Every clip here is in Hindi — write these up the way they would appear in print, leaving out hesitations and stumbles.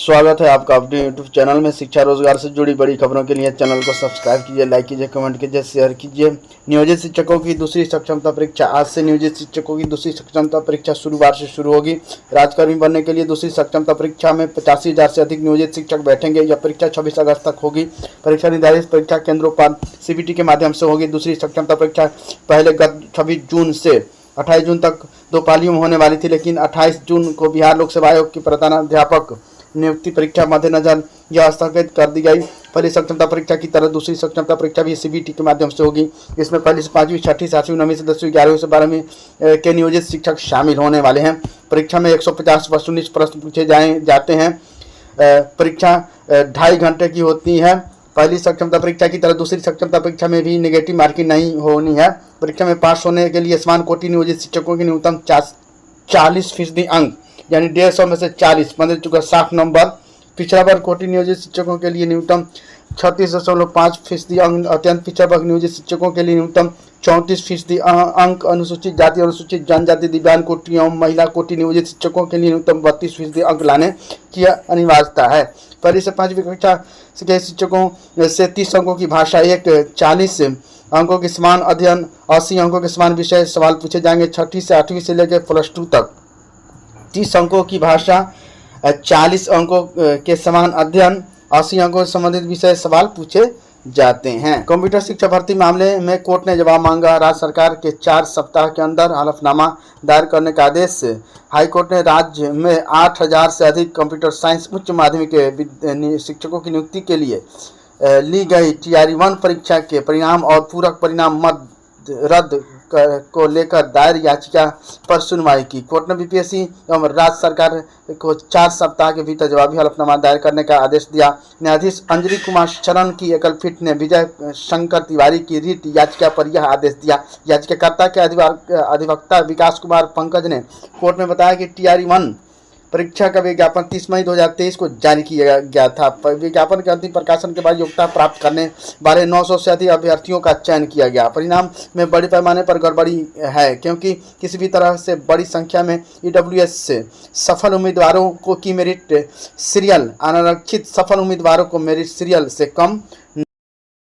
स्वागत है आपका अपने यूट्यूब चैनल में। शिक्षा रोजगार से जुड़ी बड़ी खबरों के लिए चैनल को सब्सक्राइब कीजिए, लाइक कीजिए, कमेंट कीजिए, शेयर कीजिए। नियोजित शिक्षकों की दूसरी सक्षमता परीक्षा आज से नियोजित शिक्षकों की दूसरी सक्षमता परीक्षा शुक्रवार से शुरू होगी। राज्यकर्मी बनने के लिए दूसरी सक्षमता परीक्षा में 85,000 से अधिक नियोजित शिक्षक बैठेंगे। यह परीक्षा 26 अगस्त तक होगी। परीक्षा निर्धारित परीक्षा केंद्रों पर सीबीटी के माध्यम से होगी। दूसरी सक्षमता परीक्षा पहले गत 26 जून से 28 जून तक 2 पालियों में होने वाली थी, लेकिन 28 जून को बिहार लोक सेवा आयोग की प्रधानाध्यापक नियुक्ति परीक्षा मद्देनजर यह स्थगित कर दी गई। पहली सक्षमता परीक्षा की तरह दूसरी सक्षमता परीक्षा भी सीबीटी के माध्यम से होगी। इसमें पहली से 5वीं, 6ठी, 7वीं, 9वीं से 10वीं, 11वीं से 12वीं के नियोजित शिक्षक शामिल होने वाले हैं। परीक्षा में 150 वस्तुनिष्ठ प्रश्न पूछे जाते हैं। परीक्षा 2.5 घंटे की होती है। पहली सक्षमता परीक्षा की तरह दूसरी सक्षमता परीक्षा में भी नेगेटिव मार्किंग नहीं होनी है। परीक्षा में पास होने के लिए समान कोटि नियोजित शिक्षकों की न्यूनतम 40% अंक यानी 150 में से 40 मतलब 60 नंबर। पिछड़ा वर्ग कोटि नियोजित शिक्षकों के लिए न्यूनतम 36.5% अंक। अत्यंत पिछड़ा वर्ग नियोजित शिक्षकों के लिए न्यूनतम 34% अंक। अनुसूचित जाति, अनुसूचित जनजाति, दिव्यांग कोटि एवं महिला कोटि नियोजित शिक्षकों के लिए न्यूनतम 32% अंक लाने की अनिवार्यता है। पहली से 5वीं कक्षा के शिक्षकों से 30 अंकों की भाषा, 40 अंकों के समान अध्ययन, 80 अंकों के समान विषय सवाल पूछे जाएंगे। 6ठी से 8वीं से लेकर +2 तक 30 अंकों की भाषा, 40 अंकों के समान अध्ययन, 80 अंकों से संबंधित विषय सवाल पूछे जाते हैं। कंप्यूटर शिक्षा भर्ती मामले में कोर्ट ने जवाब मांगा। राज्य सरकार के 4 सप्ताह के अंदर हलफनामा दायर करने का आदेश। हाईकोर्ट ने राज्य में 8,000 से अधिक कंप्यूटर साइंस उच्च माध्यमिक शिक्षकों की नियुक्ति के लिए ली गई TRE-1 परीक्षा के परिणाम और पूरक परिणाम रद्द को लेकर दायर याचिका पर सुनवाई की। कोर्ट ने बीपीएससी एवं राज्य सरकार को 4 सप्ताह के भीतर जवाबी हलफनामा दायर करने का आदेश दिया। न्यायाधीश अंजलि कुमार शरण की एकल पीठ ने विजय शंकर तिवारी की रिट याचिका पर यह आदेश दिया। याचिकाकर्ता के अधिवक्ता विकास कुमार पंकज ने कोर्ट में बताया कि TRE-1 परीक्षा का विज्ञापन 30 मई 2023 को जारी किया गया था। विज्ञापन के अंतिम प्रकाशन के बाद योग्यता प्राप्त करने वाले 900 से अधिक अभ्यर्थियों का चयन किया गया। परिणाम में बड़े पैमाने पर गड़बड़ी है, क्योंकि किसी भी तरह से बड़ी संख्या में EWS से सफल उम्मीदवारों को की मेरिट सीरियल अनारक्षित सफल उम्मीदवारों को मेरिट सीरियल से कम।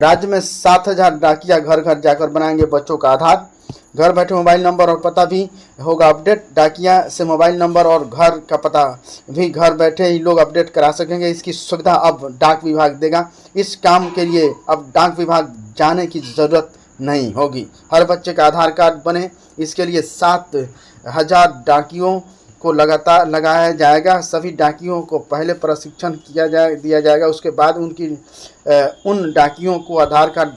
राज्य में 7,000 डाकिया घर घर जाकर बनाएंगे बच्चों का आधार। घर बैठे मोबाइल नंबर और पता भी होगा अपडेट। डाकिया से मोबाइल नंबर और घर का पता भी घर बैठे ही लोग अपडेट करा सकेंगे। इसकी सुविधा अब डाक विभाग देगा। इस काम के लिए अब डाक विभाग जाने की ज़रूरत नहीं होगी। हर बच्चे का आधार कार्ड बने, इसके लिए 7,000 डाकियों को लगातार लगाया जाएगा। सभी डाकियों को पहले प्रशिक्षण दिया जाएगा। उसके बाद उन डाकियों को आधार कार्ड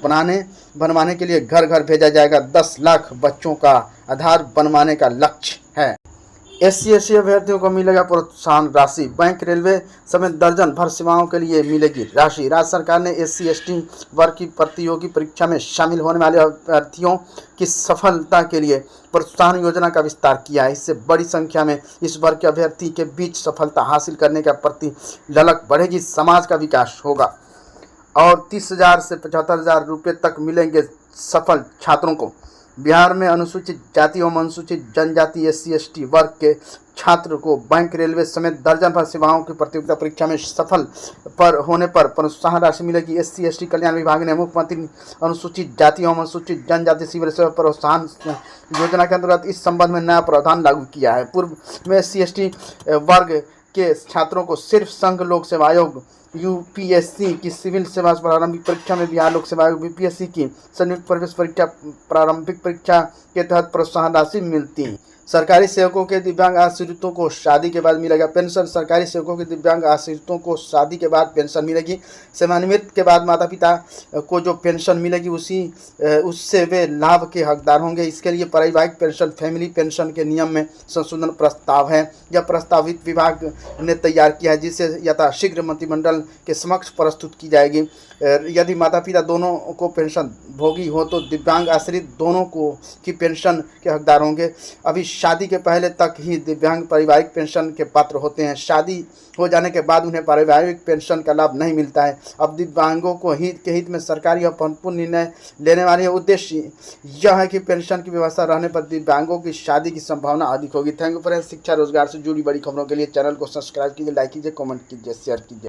बनवाने के लिए घर घर भेजा जाएगा। 10 लाख बच्चों का आधार बनवाने का लक्ष्य है। SC/SC अभ्यर्थियों को मिलेगा प्रोत्साहन राशि। बैंक, रेलवे समेत दर्जन भर सेवाओं के लिए मिलेगी राशि। राज्य सरकार ने SC/ST वर्ग की प्रतियोगी परीक्षा में शामिल होने वाले अभ्यर्थियों की सफलता के लिए प्रोत्साहन योजना का विस्तार किया है। इससे बड़ी संख्या में इस वर्ग के अभ्यर्थी के बीच सफलता हासिल करने का प्रति ललक बढ़ेगी। समाज का विकास होगा और 30,000 से 75,000 रुपये तक मिलेंगे सफल छात्रों को। बिहार में अनुसूचित जाति एवं अनुसूचित जनजाति SC/ST वर्ग के छात्र को बैंक, रेलवे समेत दर्जन भर सेवाओं की प्रतियोगिता परीक्षा में सफल होने पर प्रोत्साहन राशि मिलेगी। SC/ST कल्याण विभाग ने मुख्यमंत्री अनुसूचित जाति एवं अनुसूचित जनजाति सिविल सेवा प्रोत्साहन योजना के अंतर्गत इस संबंध में नया प्रावधान लागू किया है। पूर्व में SC/ST वर्ग के छात्रों को सिर्फ संघ लोक सेवा आयोग UPSC की सिविल सेवा प्रारंभिक परीक्षा में बिहार लोक सेवा आयोग BPSC की संयुक्त प्रवेश परीक्षा प्रारंभिक परीक्षा के तहत प्रोत्साहन राशि मिलती। सरकारी सेवकों के दिव्यांग आश्रितों को शादी के बाद मिलेगा पेंशन। सरकारी सेवकों के दिव्यांग आश्रितों को शादी के बाद पेंशन मिलेगी। सेवानिवृत्ति के बाद माता पिता को जो पेंशन मिलेगी उससे वे लाभ के हकदार होंगे। इसके लिए पारिवारिक पेंशन, फैमिली पेंशन के नियम में संशोधन प्रस्ताव है। यह प्रस्तावित विभाग ने तैयार किया है, जिसे यथाशीघ्र मंत्रिमंडल के समक्ष प्रस्तुत की जाएगी। यदि माता पिता दोनों को पेंशन भोगी हो तो दिव्यांग आश्रित दोनों को की पेंशन के हकदार होंगे। अभी शादी के पहले तक ही दिव्यांग पारिवारिक पेंशन के पात्र होते हैं। शादी हो जाने के बाद उन्हें पारिवारिक पेंशन का लाभ नहीं मिलता है। अब दिव्यांगों को हित के हित में सरकारी और महत्वपूर्ण निर्णय लेने वाले उद्देश्य यह है कि पेंशन की व्यवस्था रहने पर दिव्यांगों की शादी की संभावना अधिक होगी। Thank you friends. शिक्षा रोजगार से जुड़ी बड़ी खबरों के लिए चैनल को सब्सक्राइब कीजिए, लाइक कीजिए, कमेंट कीजिए, शेयर कीजिए।